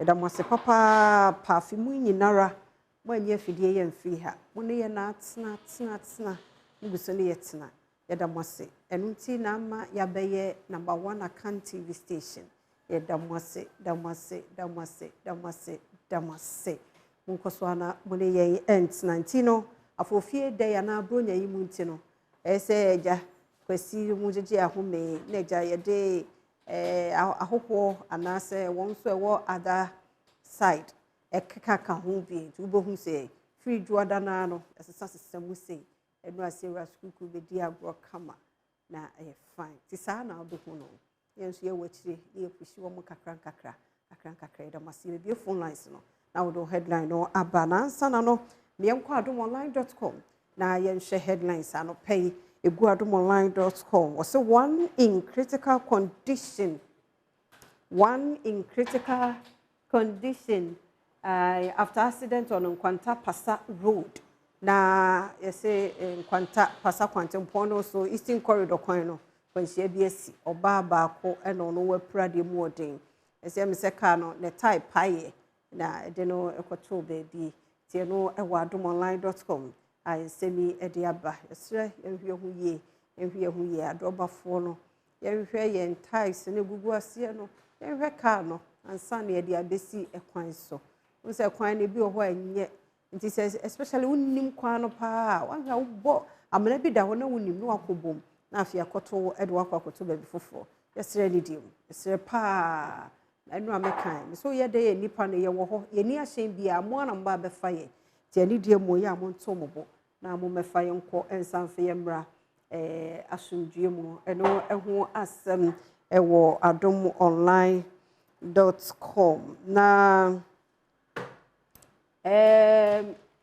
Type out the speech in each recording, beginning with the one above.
Eda mo se papa pa fi mu nyinara mo anye fidie ye mfiri ha mo ne ye na tena nguso ne ye tena eda mo se enunti na ama ya beye number 1 account TV station eda mo se da mo se munkoso ana mo ne ye ent 19 no afofie de ya na bronya yi mu nti no ese eja kwasi mu jeje ahome na eja ye de ahoho anase won so ewo other side ekeka ho bi tubohu se free juada na no esesa system se enu asewra skuku be di agro kama na fine ti sa na odohu no yenso ye wachire ye pushi wo mo kakra da masi be phone lines no na wodo headline no abana sana no mienko adomonline.com na yenhwe headlines ano pay eguadomonline.com was one in critical condition after accident on Nkwanta Pasa Road na yese Nkwanta Pasa Kwantempono so Eastern Corridor kwan no kwanhia biasi oba baako ena ono wapura de mu odin ese me se ka no ne type paye na de no ekoto baby tie no eguadomonline.com semi ediaba esre enhwe hu ye adobafo no yenhwe yen ties ne gugu ase no yenhwe car no ansa na ye abesi ekwan so unse ekwan ne bi oho enye nti especially unnim kwan no pa wanhwa wo amana bi da ho na unnim no akobom na afia koto edwa kwakoto baby fofo yesre ni dim esre pa enu amekan so ye de ye nipa no ye wo ho ye ni ahyen bia mo na mba be fa ye ti ani die mo ye amonto mobo na mo mefa ye nko ensanfe ye mra asundue mu eno eho asem ewo adomonline.com na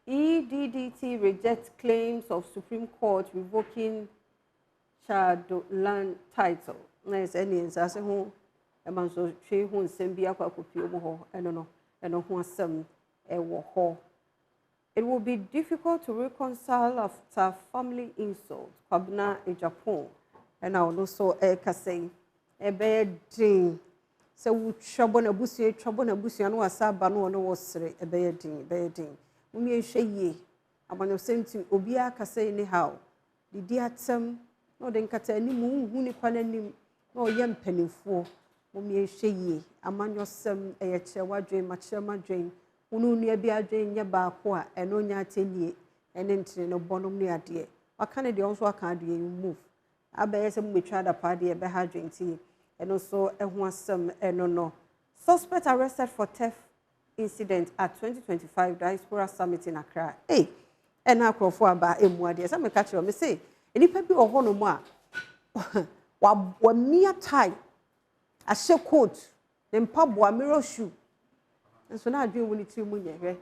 EDDT rejects claims of Supreme Court revoking child land title na is any nsase ho emanso twe ho nsem bi akwakopi omo ho eno ho asem ewo ho. It will be difficult to reconcile after family insult. Kwabna in Japan, and I will also say a bad dream. So we trouble na busi no asaba no no wasre a bad dream. Umi sheye. Abano senti obia kase ni how. The dear term no den kata ni mu hu ni kwana nim no yem penifo. Umi sheye. Amanyo sem e che wadwen machira madwen. Unu nua bi adwen nya baako a eno nya atenie ene ntire no bonom ne ade aka ne de onso aka ade you move abaye se mwetwa da pa de be ha adwen ti eno so eho asem eno no suspect arrested for theft incident at 2025 diaspora summit in Accra ena akrofo aba emu ade se me ka kire me say enipa bi oho no mu a wa mia tie a she coat ne mpaboa mirror shoe. So na adwen woni ti mu nyehwe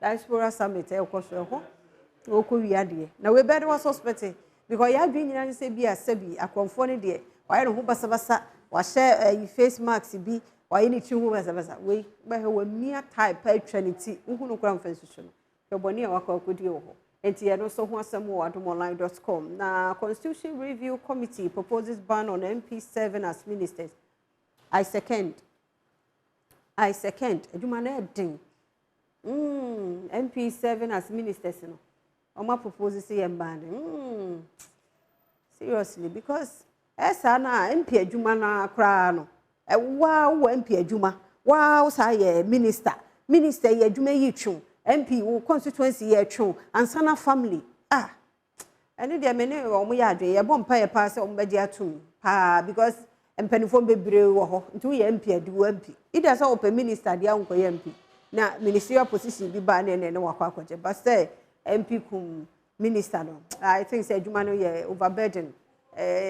diaspora summit ekoso ho oko wiade na we be de suspect because ya adwen nyina se bi asabi akonfo ne de wa ye ho basabasa wa share face mask bi wa ye ni ti ho basabasa we be he wa mia type atwanity uhunu kra mfansusu no yo boni e wakakodi ho enti ye no so ho asem wo adomonline.com na Constitution Review Committee proposes ban on MP7 as ministers. I second ejuma na edin MP7 as ministers no oma propose say ban seriously because esa na MP ejuma na kra no wow MP ejuma wow sa ye minister ye ejuma yi twu MP wo constituency ye twu ansana family ene de me ne omo ya adwe ye bom pa ye pa se omo be di atum because empanifo bebre wo ho nti ye MP adu MP ida sa open minister dia nko ye MP na ministerial position bi ba ne wakwa akwaje but say MP kum minister no I think say adwuma no ye overburden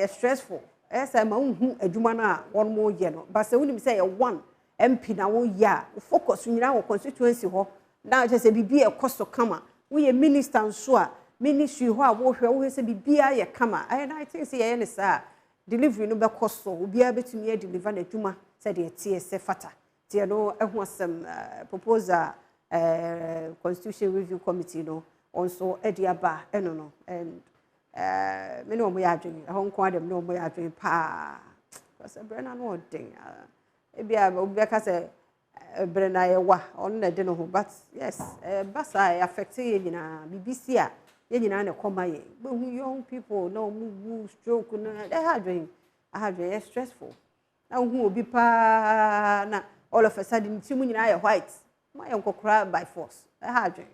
stressful say ma hu adwuma no a won mo ye no but say unim say ye one MP na wo ya focus nyina wo constituency ho na je say bibi e koso kama wo ye minister nso a ministry ho a wo hwe wo say bibia ye kama and I think say ye ne sa delivery no be koso obia betumi e deliver na adwuma say de tie se fata tie no eho asem proposal Constitution Review Committee no also ediaba eno no and me no mo ya adwen ho nko adem no mo ya adwen pa because brena no odin e bia obi ka say Brenayewa on the dinner, but yes, Basa affected you know, BBC, you know, come but young people no move, stroke, I had very stressful. Now who will be pa all of a sudden, Timun and I are white. My uncle cried by force. I had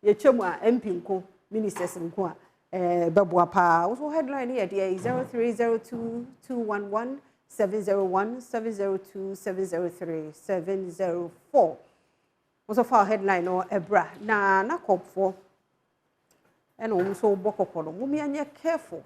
your chumma, MP, ministers and qua. Badwam pa also headline here dear 0302211701 702 703 704 also for headline or ebra na cop for and also bokokolo mumi anya careful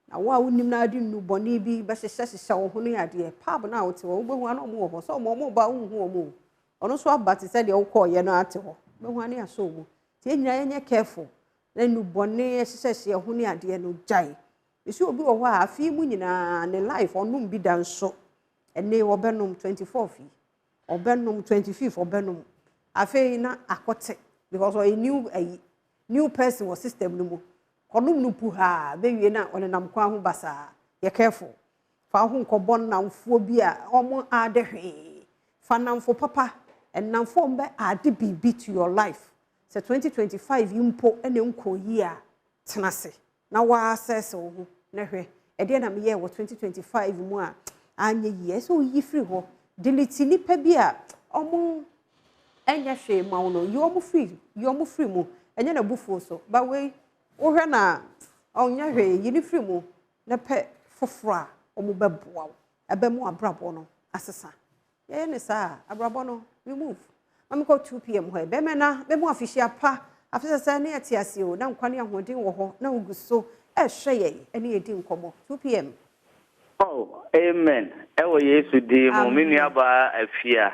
na wa wonim na adi nu boni bi ba hyehyehye wo hunu ade pab na wo te wo behu ana mo ho so mo ba hu mo ono so abati se de wo koye no ate ho behu ani aso mu tie nyina anya careful na nu boni hyehyehye ho ni ade no jai isi obi wo ha afi mu nyina ne life onum bi dan so ene wo benum 24 fi obenum 25 obenum afi na akote because a new person was system no mu konum no pu ha be wie na onenam kwa ho basa ye careful fa ho nkobon namfo bi a omo ade hwe fa namfo papa enamfo mbe ade bibi to your life se 2025 yimpo ene nko yi a tenase na wa access wo na hwe e de na me ye wo 2025 mu a anye yi so yi free ho delete nipa bi a omo enya hwe ma wo no yo mo free mu enye na bufo so ba we wo hwe na onya hwe yi ni free mu na pe fofora omo beboa wo ebe mu abrabo no asesa ye ne sa abrabo no remove mama ko 2 pm ho be me na be mu official pa afisa sa na atiase o na nkwane ahoden wo ho na uguso e hwe ye ene edi nkomo 2 pm. Oh, amen. Ewo Yesu di mo mini aba afia.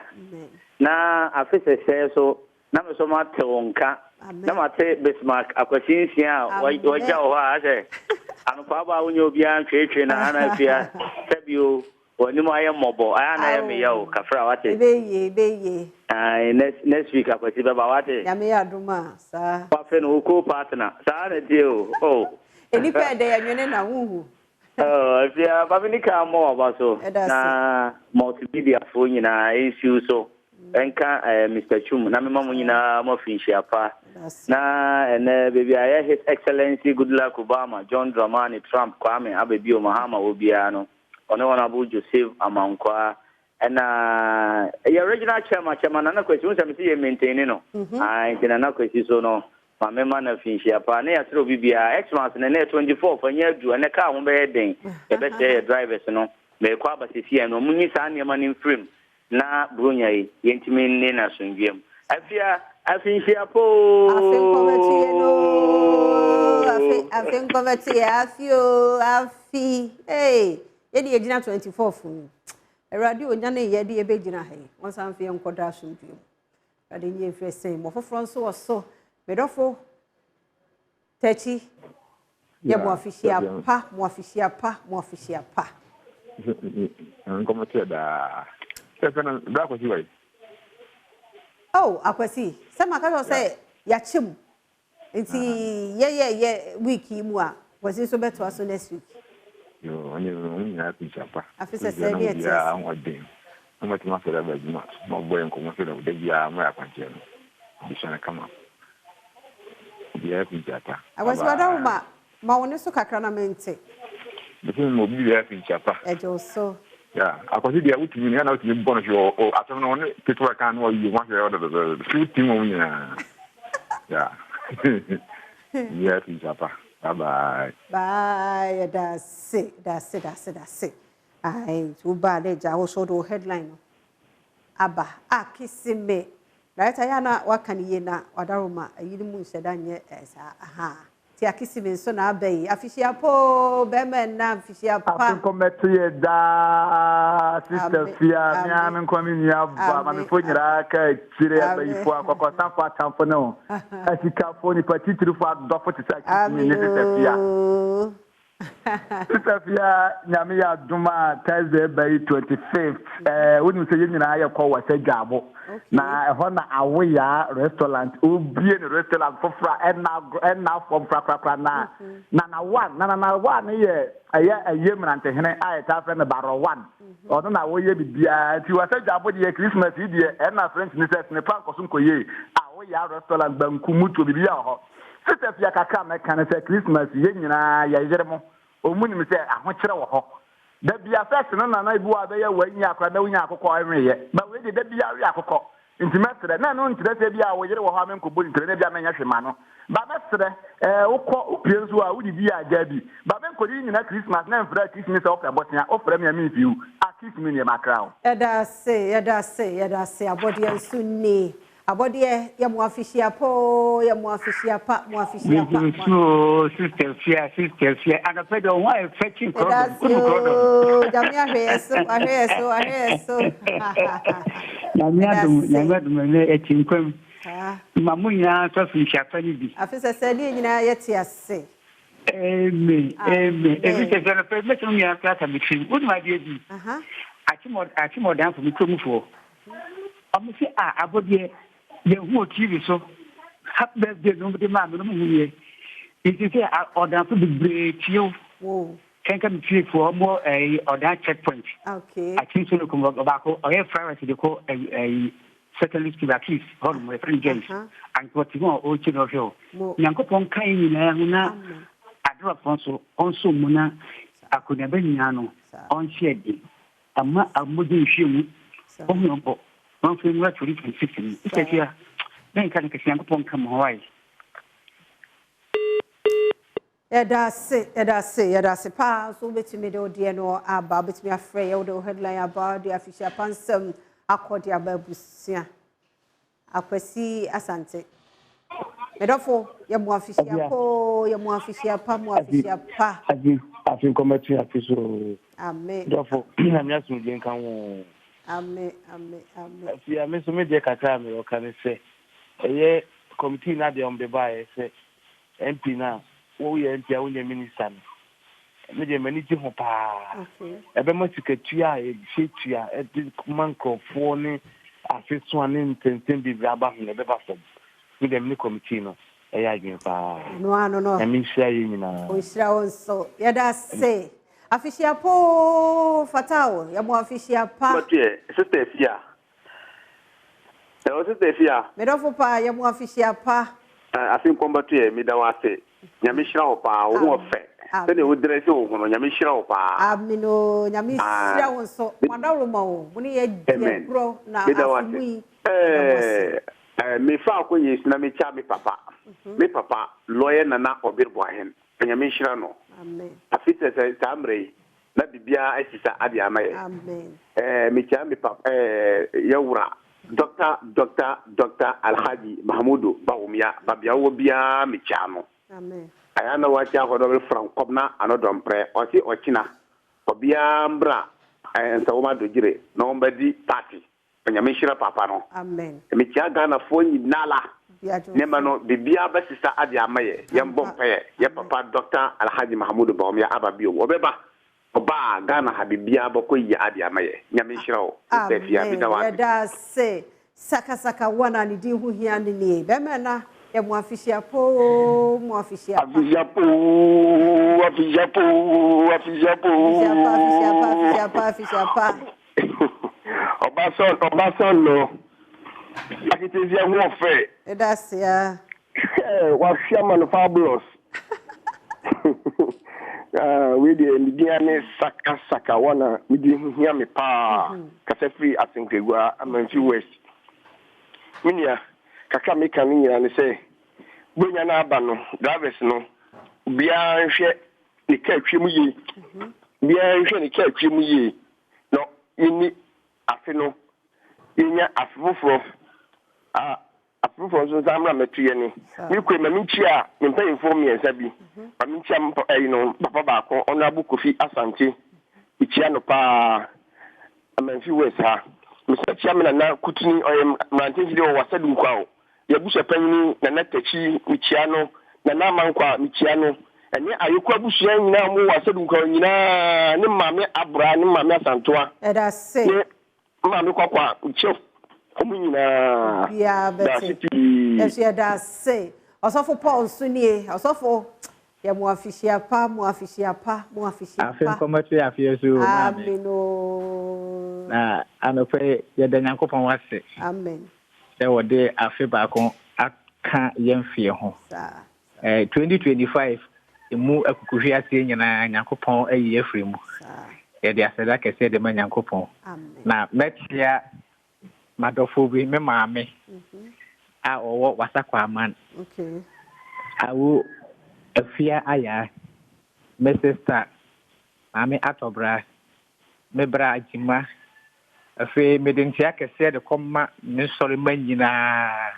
Na afisa se so na me so ma te wonka. Na ma te Bismarck akwasinsia wajja wo ha se. Anu pa ba wonye obi an twetwe na ana afia. Sabio woni mo aye mobo aya na ye me yawo kafra wate. Beye. Next week akwasi baba wate. Ya me aduma sa. Pa fe no ko partner. Sa na die o. Oh. Eni pe de ya nwene na wuhu. Oh, if you have any kind more about so, na multimedia phone, you know, issue so, enka Mr. Chum, na mama muna mo fishi apa, na baby I His Excellency Goodluck Obama, John Dramani Trump, Kwame Abebio Mahama Obiano, ono Abu Joseph Amankwa, and your original chairman, na question I see maintaining no, I can na question so no. My man of Finchia, Pana, through BBI, Xmas, and 24 for near to and a car on bedding. The best drivers, no, may quabas here, no Munisania man in frame. Na Brunia, Yentimin Nina Sungim. I think she po. I think poverty, I feel, hey, Eddie 24 for me. A radio, Yanni, Yedi, a Begina, once I'm feeling Kodashun. I didn't hear saying, more for France or so. Medofo techi ye mo official pa Nkomo te da sekana da kwasi wai oh akwasi sama ka so say ya chim nti ye week mu a kwasi so beto aso next week yo ani no nya official pa afisa say ye te ya anwade amati ma fere ba juma mo boy nkomo fere da bia mo akwanche no bishana kama dia pinchapa awasi wada ma woni so kakra na mente bikin mo bi dia pinchapa ejo so ya akwasi dia utumi na utumi bono jo o atom no ne people kan no you want the shoot team on ya dia pinchapa bye that's it ai tu ba le ja wo so do headline no aba akisime right ayana wakaniye na wadaroma ayiri mu nsedanye esa aha ti akisibe so na abai afishia po bemen na afishia pa afikometiye da sister fia mi amen kwami ni aba ma me fonyira ka kire abai fo akoko sanfo atamfo no asika fo ni patitiri fo adofo ti sa ni sister fia sister fia nyame ya duma Thursday by 25th wonu se nyina ayekọ wasa gabo na ho na awoya restaurant obie ni restaurant fofra na from prakra na one ye aye mrante hene ayeta fra me baro one ono na wo ye bibia ti wa se jabo de Christmas de e na friends ni set ne pan koso nkoye a wo ya restaurant banku mutu bibia ho sita fia kaka me kan se Christmas ye nyina ya yere mo omuni mi se ahokyere wo ho da bia first na ibu abe ya wanya akra da wanya akokọ enweye ba we de da bia wi akokọ intimate na no ntire se bia wo yere wo ha me nko boli ntire na bia menya hwema no ba mesre ukọ upienzu a wudi bia agabi ba me nko di nyina Christmas na mfra Christmas of abotia ofra me mi fiu a Christmas ni makra eda se abodi ensunni abodi ya mu afishia po ya mu afishia pa so sister fia and pedo why fetching problem jamia hweso jamia dum ne etinkwam mamunya so fishia pa ni bi afisa se ni nyina yeti ase amen everything that the person me after that between what my baby achimo dan for me kromufo amusi abodi ye who TV so happy birthday no be man no muye it is order to be great you can come to for more order checkpoint okay I think so come back or Friday they call a secondary school at least hold my friend James and what you want all children show nyankopon kan nyina na adro fonso onso muna akuna benyano on share amma amudi hwemu ohunbo one thing what we can sit in. It's here. Then can you come Hawaii? Eda se pa so betimi de odi no aba betimi afre ye the headline about the official pansem akodi ababusia akwasi asante medofo ye mo official pa afin committee afiso amen dofo na mi asun je nkan wo amen ya me so me de kaka me o kan se eye committee na de on be buy se MP na wo ye MP a wo nye minister me de mani ti ho pa ebe mo tikatua e hwetua e di mankofo ni afeso ani ntenten bi braba ho ebe ba fo me de mini committee no e ya adwen pa no e mi share yi nyina o shira on so ya da se afishia po fatao ya mo afishia pa Matie sister fia sister fia medofo pa ya mo afishia pa afin kombatie mi da wase nyame hira wo pa wo ho fe se ne wo dresse wo no nyame hira wo pa amino nyame hira wo so madawro ma wo muni ye bro na afumi me fa ko yes na me cha me papa lawyer na obirbo ahen nyame hira no amen afite se tamre na bibia asisa ade amaye amen me cha me papa yawura Dr. Alhaji Mahmudu Baumia babia wo bia me cha no amen ayana wa cha ko do frankom na anodom pre osi ochina obia mbra ensa wo ma dogire na wo mbadi party nyame hira papa no amen me cha Ghana fo nyinala nema no bibia ba sisa ade amaye yembo mpaye ye papa Dr. Alhaji Mahmudu Baumia ababio obeba oba Ghana habibia bako yi ade amaye nyame hira wo sefia bidawa ya da se saka wana ni di hu hia ni be mena ya mo afishia po Obasan no akitezia ho fe that's ya wa chairman fabulous we the Indiana saka wana we di hia me pa kasa free asenkegwa amanfi west minia kaka me kan nyina ne say bonya na aba no drivers no bia nhwe ne ka twemu yi bia nhwe ne ka twemu yi no ini afi no inya afufuro afufuro so zamra metuye ni mi kwe ma minchi a me pay inform me ensa bi ma minchi am no papa ba ko Honorable Kofi Asante ichia no pa amanfi west ha Mr. Chairman na kutuni oyem mantenji o wasadu kwa o ya busha panyi na natachi ichia no na na mankwa ichia no ene ayekwa busha nyina mu wasadu kwa nyina ne mame abra ne mame asantoa eda se mame kwakwa ichio omunyina ya beti esi eda se osofo Paul sunie osofo ya muafishia pa afin komatu afie so mame ameno na anope ya da nyankopon wase amen se wode afi ba kon aka yemfie ho 2025 emu akukuhwi ase nyina nyankopon ayi afri mu ya de aseda kese de nyankopon na metia madofo bi me maame a owo wasakwa man okay awu afia aya me sister maame atobra me bra ajima afi medentia kese de komma me sori manyina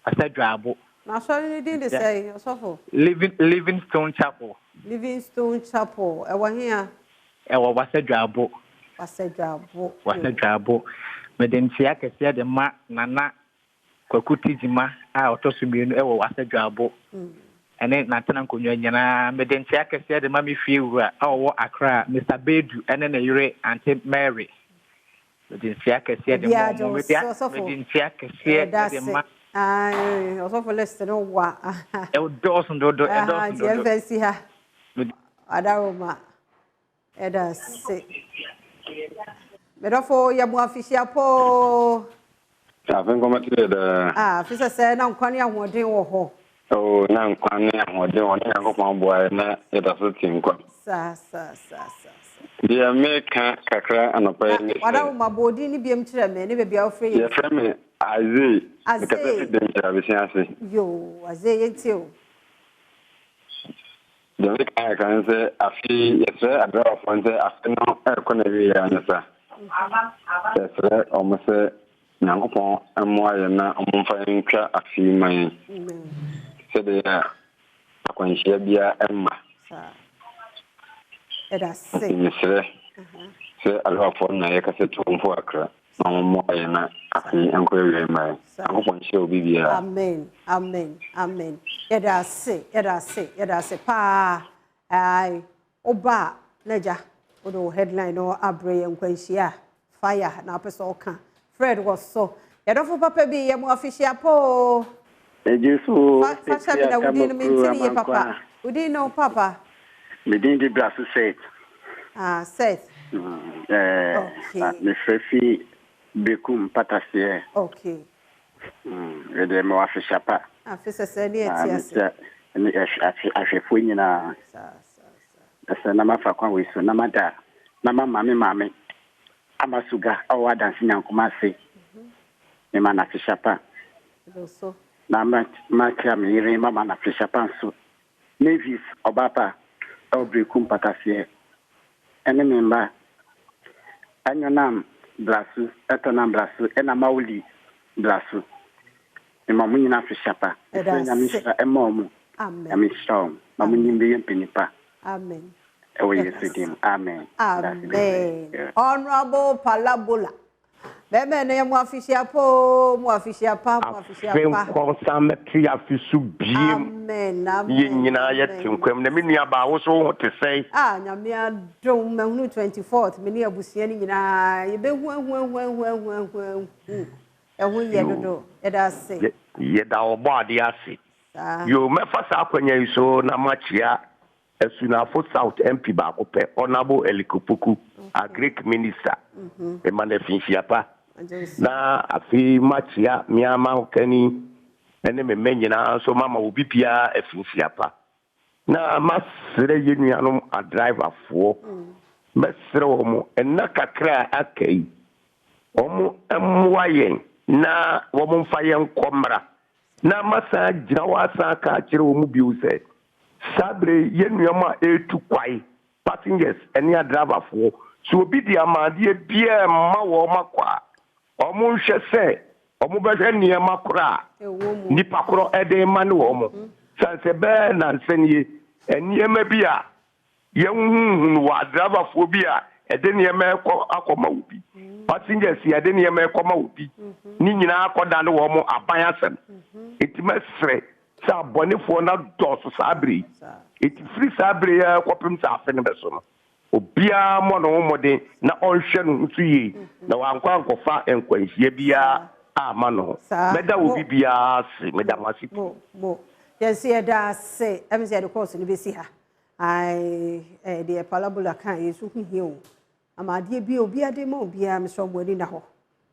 asadwabo na sorry ni din de say osofo Livingstone Chapel e wa hia e wa wasadwabo medentia kese de ma nana kwakuti jima a otosumienu e wa wasadwabo ene natana nkonwa nyina medentia kese de ma me fie wura a wo Accra Mr Bedu ene na yure Auntie Mary medentia kese de ma medentia kese de ma ai osofo list no wa e dodo FNC ha adaroma eda se medofo ya mu afishia po afin komatu da fisa se na nkwane ahoden wo ho na nkwane ahoden wo na yakopon boa na eda so tinkwa sa dia meka kakra anopa ni adaroma bodi ni biem kire me ne bebia ofre ye frame Aze because the danger yo aze yetio the I can say afi yes a draw from say afi no e kona wi ya nsa yes almost nyankopon amoa na omfa ntwa afi man se de akwanhia bia emma eda se se alwa for na yakase tumfo akra Mama na afi enkoye mai akopon hye obi bia amen yeda se pa ai oba naja odo headline no abre enkwanhia fire na apeso oka Fred was so yedofo papa bi ye mu official po ejesu fa na wudi mi ntiri ye papa wudi no papa medin di brasu set set me frefi bekum patasie okay de mo afisha pa afisa se ni etiase ni afefo nyina sa na mafa kwa weso na mada na mama amasuga awa dansi nyankoma se me ma na afisha pa so na ma kya me yire mama na afisha pa so Nevis obapa bekum patasie ene memba anyonam blasu etonam blasu ena mauli blasu mamu nyina fishapa enya misha emomu amen amishom mamu nyimbe yempinipa amen ewe Yesu dim amen honorable Palabola bebe ne mu afishia pa consametri afisu biem amen nyina ye tinkwem na menua ba wo so ho te sei nyame adom mahunu 24th meni abusia ni nyina ye be hu ehu ye dodo eda se ye da obo ade ase yo mefa sa akwanya iso na machia esunafo South MP ba ko pe honorable Elikopoku a Greek minister e manefinshia pa na afi machia miama okani ene me nyina so mama obi pia efinshia pa na masere yenuanom a driver fo mesere omo enna kakra akai omo emwayen na womo mfayen komra na masa jina wasa ka kire omo biuse sabre yenuama etu kwai passengers ene a driver fo so obi di amade bia ma wo makwa omo nhwe se omo behwe niema kora nipa koro ede ma ne wo mo sanse be na nsenie eniema bia yenhunu wa driver fo bia ede niema akoma obi passengers ede niema akoma obi ni nyina akoda ne wo mo aban asem etimesre sa bonefo na doso sabri eti free sabri ya kopim sa afene beso no obia mo no mode na onhwe no nsu yi na wankwa nkofa enkwanhie bia ama no meda obi bia se meda masipo Yes, yeah, that's say. I'm saying the course in the BC. The parabula can is who heal. I'm a dear be a demo, be a Miss Wedding the hall.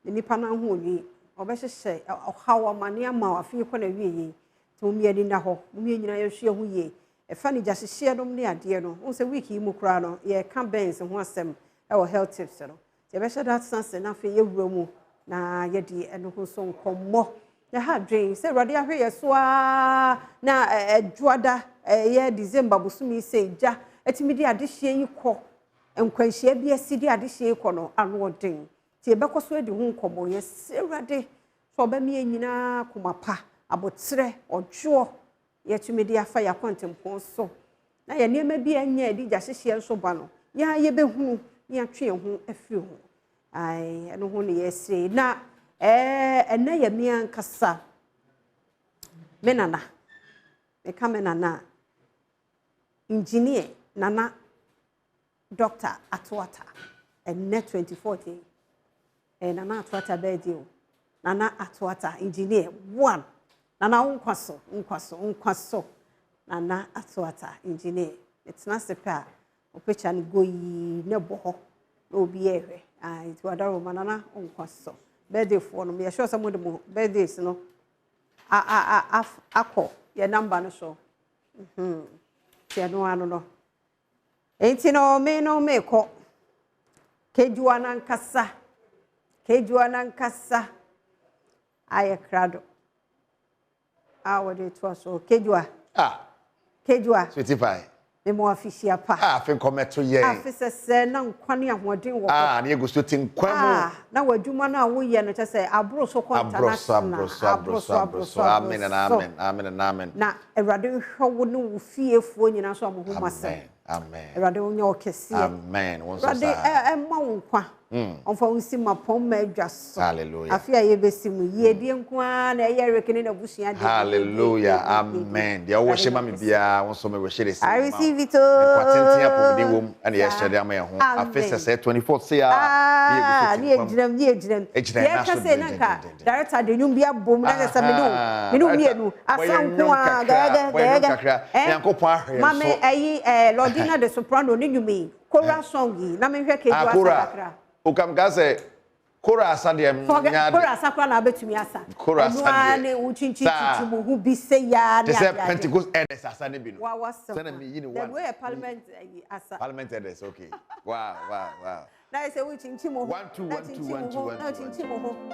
The Nippon who ye, or better say, how a mania ma, a few corner ye, to me in the hall, me and I share who ye. A funny just share them near dear no, once a week he mucrano, ye can't bands and once them our health tips. The better that sense enough for your room, na yet and who so come more. The hard dreams, say, Radia, here, swa na a juada, a year December, Busumi say, Ja, at media this year you call, and when she be a city at this year corner, and what thing. Tea Bacos where the home come, yes, Rade, for me and Yina, Kumapa, about Sre or Jaw, yet to media fire quantum so. Now, your name may be a near the Jassy so bano. Ya, ye be who, ya tree who a few. I know only yes say, na. And na ye mian kasa menana me kamenana engineer nana doctor atwata and net 2040 and nana atwata bedio nana atwata engineer one nana unkwaso nana atwata engineer it's not sepa opecha ni go yi ne boho no bi ehwe it wadaro manana unkwaso birthday for no me sure some of the birthdays no akọ your number no so tie no ano no enti no me ko kejuwa nankasa aye krado awode to so kejuwa sweetie pie me mo afisia pa afi kometo ye afi sese na nkwane ahoden wo na ye gusto tinkwam na wadwuma na wo ye no chese abro so abro amen na ewrade hwo no wo fiefo nyina so amohu masem amen ewrade wo nya okese amen won so ewrade emma wo nkwa onfa unsi mapom ma adwaso hallelujah afia ye besimu ye die nkwa na ye rekene na busua de hallelujah amen dia wo hye ma me bia won so me wo hye de I receive it kwatentia po de wom ana ye hye de ama ye ho afisa say 24 say ni ejinam ye ka say nanka director de nyum bia bom na say me no mienu asanko a gaga yankopon ahwe so mame ayi Lordina de soprano ni nyumi kora song yi na me hwe keju asakra okam ga say kora asa de nya kora asakra na betumi asa enu ane uchinchi mu hu bi say ya na ya Pentecost elders asa ne bi no wa sana me yi ni one the way parliament asa parliament elders okay wow na say uchinchi mu 1 2 1 2 1 2 1